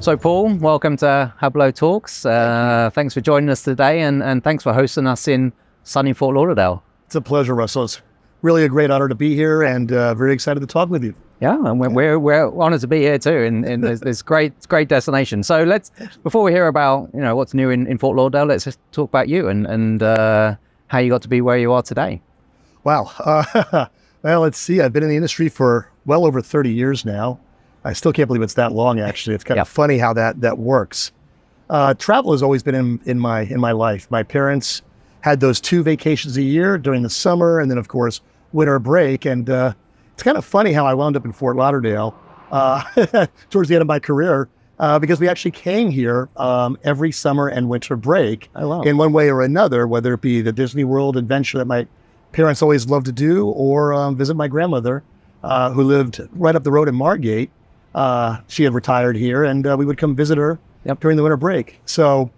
So Paul, welcome to Hablo Talks. Thanks for joining us today and thanks for hosting us in sunny Fort Lauderdale. It's a pleasure, Russell. It's really a great honor to be here and very excited to talk with you. Yeah, and we're honored to be here too in this great destination. So before we hear about what's new in Fort Lauderdale, let's just talk about you and how you got to be where you are today. Wow. Well, let's see. I've been in the industry for well over 30 years now. I still can't believe it's that long, actually. It's kind of funny how that works. Travel has always been in my life. My parents had those 2 vacations a year during the summer and then, of course, winter break. And it's kind of funny how I wound up in Fort Lauderdale towards the end of my career because we actually came here every summer and winter break in one way or another, whether it be the Disney World adventure that my parents always loved to do or visit my grandmother who lived right up the road in Margate. She had retired here and we would come visit her during the winter break. So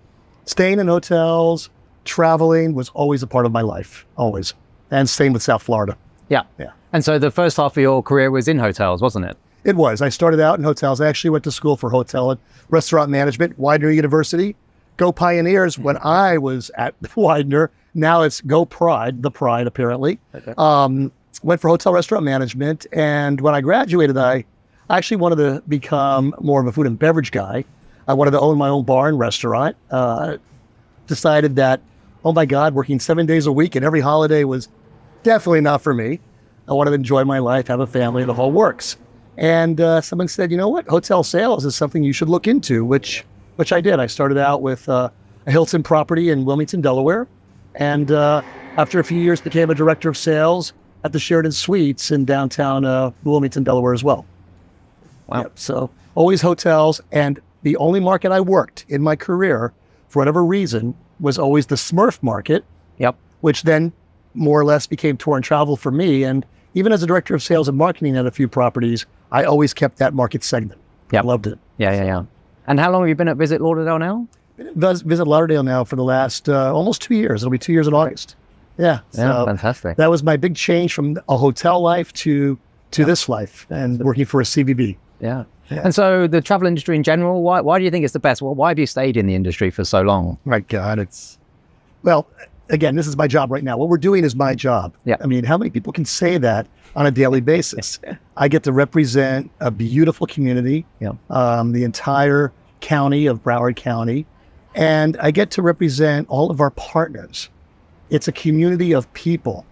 staying in hotels, traveling was always a part of my life, always. And staying with South Florida. Yeah. And so the first half of your career was in hotels, wasn't it? It was. I started out in hotels. I actually went to school for hotel and restaurant management, Widener University. Go Pioneers when I was at Widener. Now it's Go Pride, the Pride apparently. Okay. Went for hotel restaurant management. And when I graduated, I actually wanted to become more of a food and beverage guy. I wanted to own my own bar and restaurant. Decided that, oh my God, working 7 days a week and every holiday was definitely not for me. I wanted to enjoy my life, have a family, the whole works. And someone said, you know what, hotel sales is something you should look into, which I did. I started out with a Hilton property in Wilmington, Delaware. And after a few years became a director of sales at the Sheraton Suites in downtown Wilmington, Delaware as well. Wow. Yep. So always hotels. And the only market I worked in my career, for whatever reason, was always the Smurf market, which then more or less became tour and travel for me. And even as a director of sales and marketing at a few properties, I always kept that market segment. I loved it. Yeah. And how long have you been at Visit Lauderdale now? Been at Visit Lauderdale now for the last almost 2 years. It'll be 2 years in August. Yeah. So fantastic. That was my big change from a hotel life to this life and working for a CVB. Yeah. And so the travel industry in general, why do you think it's the best? Well, why have you stayed in the industry for so long? My God, well, again, this is my job right now. What we're doing is my job. Yeah. I mean, how many people can say that on a daily basis? I get to represent a beautiful community, the entire county of Broward County, and I get to represent all of our partners. It's a community of people.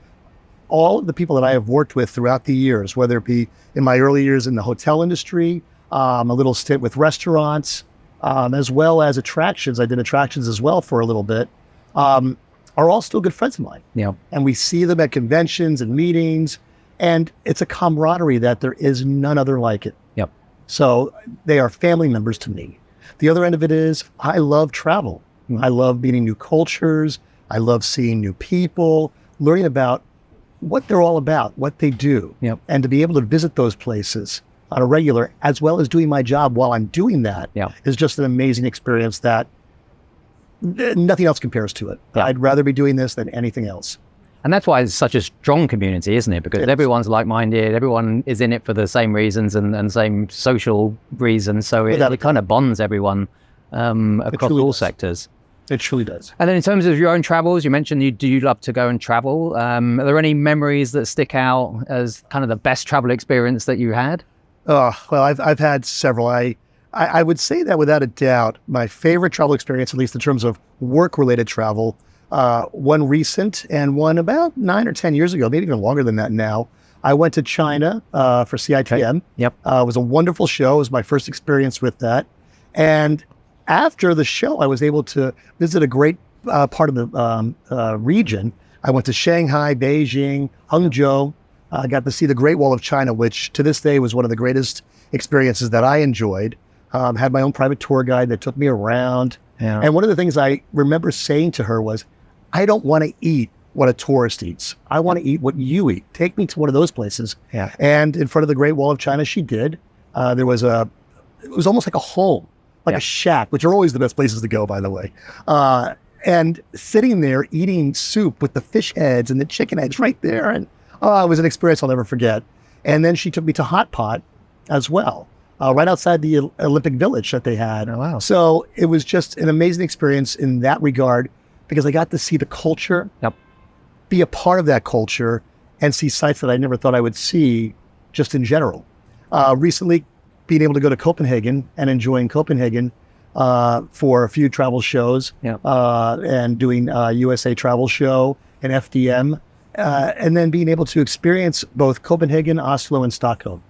All of the people that I have worked with throughout the years, whether it be in my early years in the hotel industry, a little stint with restaurants, as well as attractions. I did attractions as well for a little bit, are all still good friends of mine. Yeah. And we see them at conventions and meetings, and it's a camaraderie that there is none other like it. Yep. So they are family members to me. The other end of it is I love travel. I love meeting new cultures. I love seeing new people, learning about what they're all about, what they do, and to be able to visit those places on a regular, as well as doing my job while I'm doing that, is just an amazing experience that nothing else compares to it. I'd rather be doing this than anything else. And that's why it's such a strong community, isn't it? Because everyone's like-minded, everyone is in it for the same reasons and same social reasons. So it kind of bonds everyone across all sectors. It truly does. And then in terms of your own travels, you mentioned you love to go and travel. Are there any memories that stick out as kind of the best travel experience that you had? Well, I've had several. I would say that without a doubt, my favorite travel experience, at least in terms of work-related travel, one recent and one about 9 or 10 years ago, maybe even longer than that now. I went to China for CITM. It was a wonderful show. It was my first experience with that. And after the show, I was able to visit a great part of the region. I went to Shanghai, Beijing, Hangzhou. I got to see the Great Wall of China, which to this day was one of the greatest experiences that I enjoyed. Had my own private tour guide that took me around. And one of the things I remember saying to her was, I don't want to eat what a tourist eats. I want to eat what you eat. Take me to one of those places. And in front of the Great Wall of China, she did. It was almost like a home, like a shack, which are always the best places to go, by the way. And sitting there eating soup with the fish heads and the chicken heads right there. And it was an experience I'll never forget. And then she took me to Hot Pot as well, right outside the Olympic Village that they had. Oh, wow. So it was just an amazing experience in that regard, because I got to see the culture, be a part of that culture, and see sites that I never thought I would see just in general. Recently, being able to go to Copenhagen and enjoying Copenhagen for a few travel shows, and doing USA Travel Show and FDM, and then being able to experience both Copenhagen, Oslo, and Stockholm.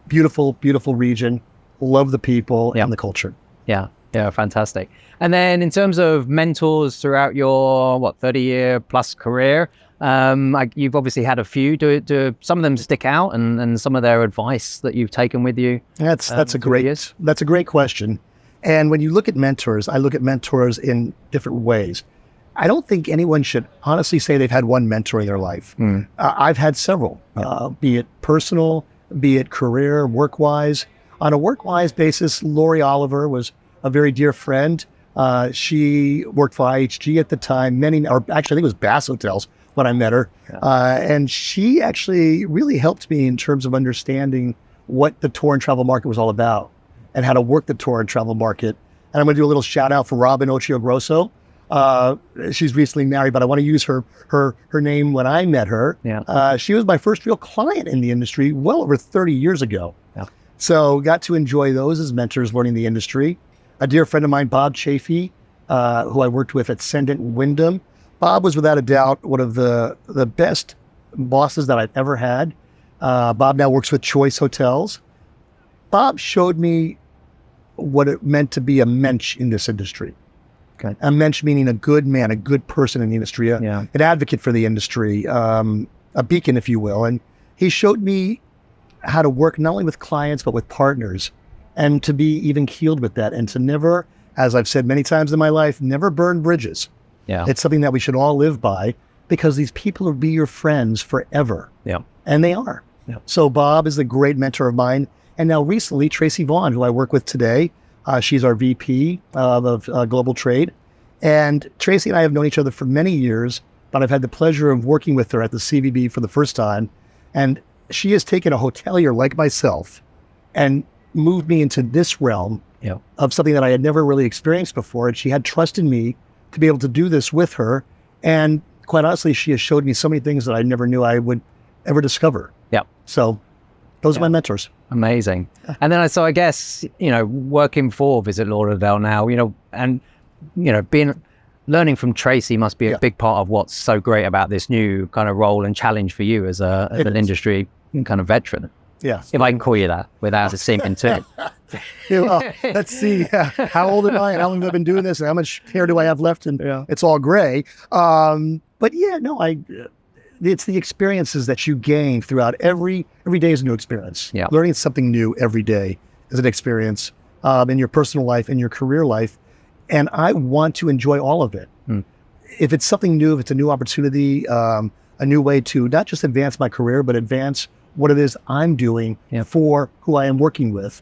Beautiful, beautiful region. Love the people and the culture. Yeah, fantastic. And then in terms of mentors throughout your 30-year plus career, you've obviously had a few. Do some of them stick out, and some of their advice that you've taken with you? That's a great question. And when you look at mentors, I look at mentors in different ways. I don't think anyone should honestly say they've had one mentor in their life. I've had several, be it personal, be it career, work-wise. On a work-wise basis, Lori Oliver was a very dear friend. She worked for IHG at the time, or actually I think it was Bass Hotels when I met her. And she actually really helped me in terms of understanding what the tour and travel market was all about and how to work the tour and travel market. And I'm going to do a little shout out for Robin Ochiogrosso. She's recently married, but I want to use her name when I met her. She was my first real client in the industry well over 30 years ago. So got to enjoy those as mentors, learning the industry. A dear friend of mine, Bob Chafee, who I worked with at Sendent Wyndham. Bob was without a doubt one of the best bosses that I've ever had. Bob now works with Choice Hotels. Bob showed me what it meant to be a mensch in this industry. A mensch meaning a good man, a good person in the industry, an advocate for the industry, a beacon, if you will. And he showed me how to work not only with clients, but with partners, and to be even keeled with that, and to never, as I've said many times in my life, never burn bridges. It's something that we should all live by, because these people will be your friends forever. And they are. So Bob is a great mentor of mine. And now recently, Tracy Vaughn, who I work with today, she's our VP of Global Trade. And Tracy and I have known each other for many years, but I've had the pleasure of working with her at the CVB for the first time. And she has taken a hotelier like myself and moved me into this realm of something that I had never really experienced before. And she had trust in me to be able to do this with her. And quite honestly, she has showed me so many things that I never knew I would ever discover. So those are my mentors. Amazing. And then I guess, working for Visit Lauderdale now, and, learning from Tracy must be a big part of what's so great about this new kind of role and challenge for you as an industry kind of veteran. If I can call you that without seeming to. Let's see. How old am I, and how long have I been doing this, and how much hair do I have left? And it's all gray. But it's the experiences that you gain throughout every day is a new experience. Learning something new every day is an experience in your personal life, in your career life. And I want to enjoy all of it. If it's something new, if it's a new opportunity, a new way to not just advance my career, but advance what it is I'm doing for who I am working with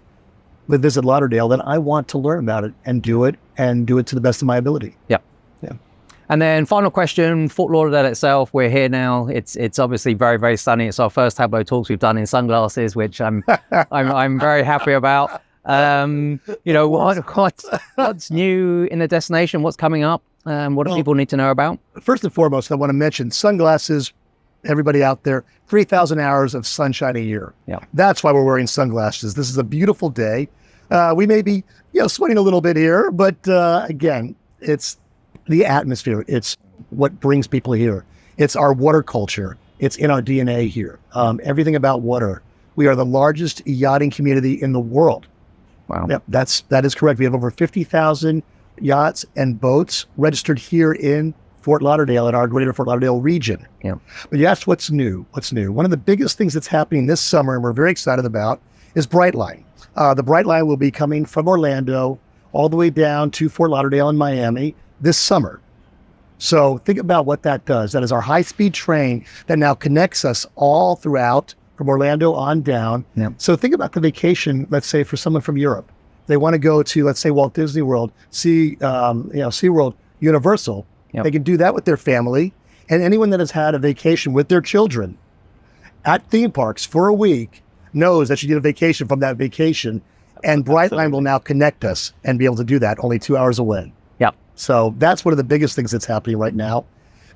Visit Lauderdale, then I want to learn about it and do it to the best of my ability. And then final question, Fort Lauderdale itself, we're here now. It's obviously very, very sunny. It's our first Hablo Talks we've done in sunglasses, which I'm very happy about. What's new in the destination? What's coming up? What do people need to know about? First and foremost, I want to mention sunglasses. Everybody out there, 3,000 hours of sunshine a year. That's why we're wearing sunglasses. This is a beautiful day. We may be, sweating a little bit here, but again, it's the atmosphere. It's what brings people here. It's our water culture. It's in our DNA here. Everything about water. We are the largest yachting community in the world. Wow. That is correct. We have over 50,000 yachts and boats registered here in Fort Lauderdale, in our greater Fort Lauderdale region. But you asked what's new. One of the biggest things that's happening this summer, and we're very excited about, is Brightline. The Brightline will be coming from Orlando all the way down to Fort Lauderdale and Miami this summer. So think about what that does. That is our high-speed train that now connects us all throughout from Orlando on down. So think about the vacation, let's say, for someone from Europe. They want to go to, let's say, Walt Disney World, SeaWorld, Universal. They can do that with their family. And anyone that has had a vacation with their children at theme parks for a week knows that you need a vacation from that vacation. And Brightline will now connect us and be able to do that only 2 hours away. Yeah. So that's one of the biggest things that's happening right now.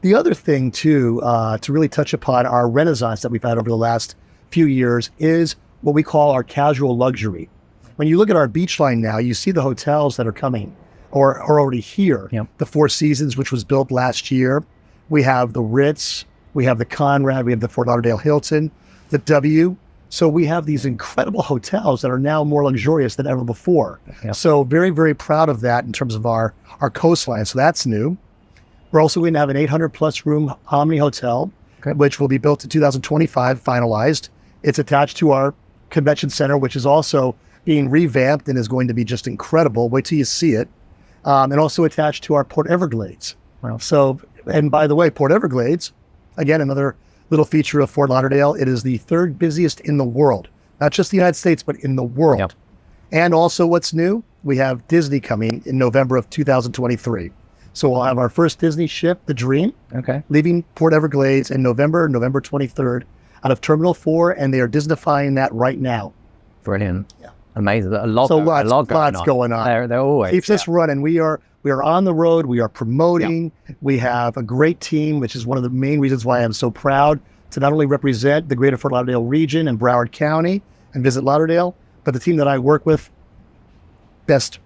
The other thing too, to really touch upon our renaissance that we've had over the last few years is what we call our casual luxury. When you look at our beach line now, you see the hotels that are coming or are already here. Yep. The Four Seasons, which was built last year. We have the Ritz, we have the Conrad, we have the Fort Lauderdale Hilton, the W. So we have these incredible hotels that are now more luxurious than ever before. Yep. So very, very proud of that in terms of our coastline. So that's new. We're also going to have an 800 plus room Omni Hotel, which will be built in 2025, finalized. It's attached to our convention center, which is also being revamped and is going to be just incredible. Wait till you see it. And also attached to our Port Everglades. Wow. So, and by the way, Port Everglades, again, another little feature of Fort Lauderdale. It is the third busiest in the world, not just the United States, but in the world. Yep. And also what's new, we have Disney coming in November of 2023. So we'll have our first Disney ship, the Dream, leaving Port Everglades in November 23rd, out of Terminal 4, and they are Disneyfying that right now. Brilliant. Yeah. Amazing. Lots going on. They're always. Keeps us running. We are on the road. We are promoting. Yeah. We have a great team, which is one of the main reasons why I'm so proud to not only represent the greater Fort Lauderdale region and Broward County and Visit Lauderdale, but the team that I work with, best.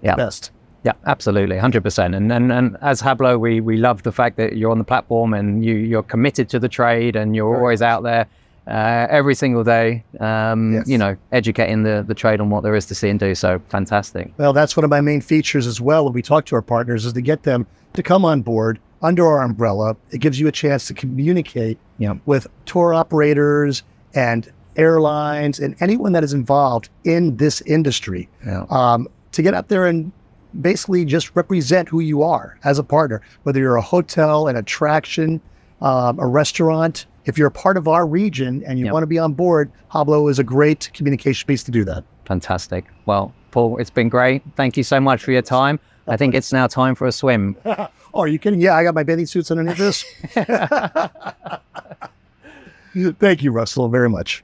Yeah, absolutely, 100%. And as Hablo, we love the fact that you're on the platform and you're committed to the trade and you're always out there every single day, educating the trade on what there is to see and do. So fantastic. Well, that's one of my main features as well when we talk to our partners is to get them to come on board under our umbrella. It gives you a chance to communicate with tour operators and airlines and anyone that is involved in this industry to get out there and basically just represent who you are as a partner, whether you're a hotel, an attraction, a restaurant. If you're a part of our region and you want to be on board, Hablo is a great communication piece to do that. Fantastic. Well, Paul, it's been great. Thank you so much for your time. I think it's now time for a swim. Oh, are you kidding? Yeah, I got my bathing suits underneath this. Thank you, Russell, very much.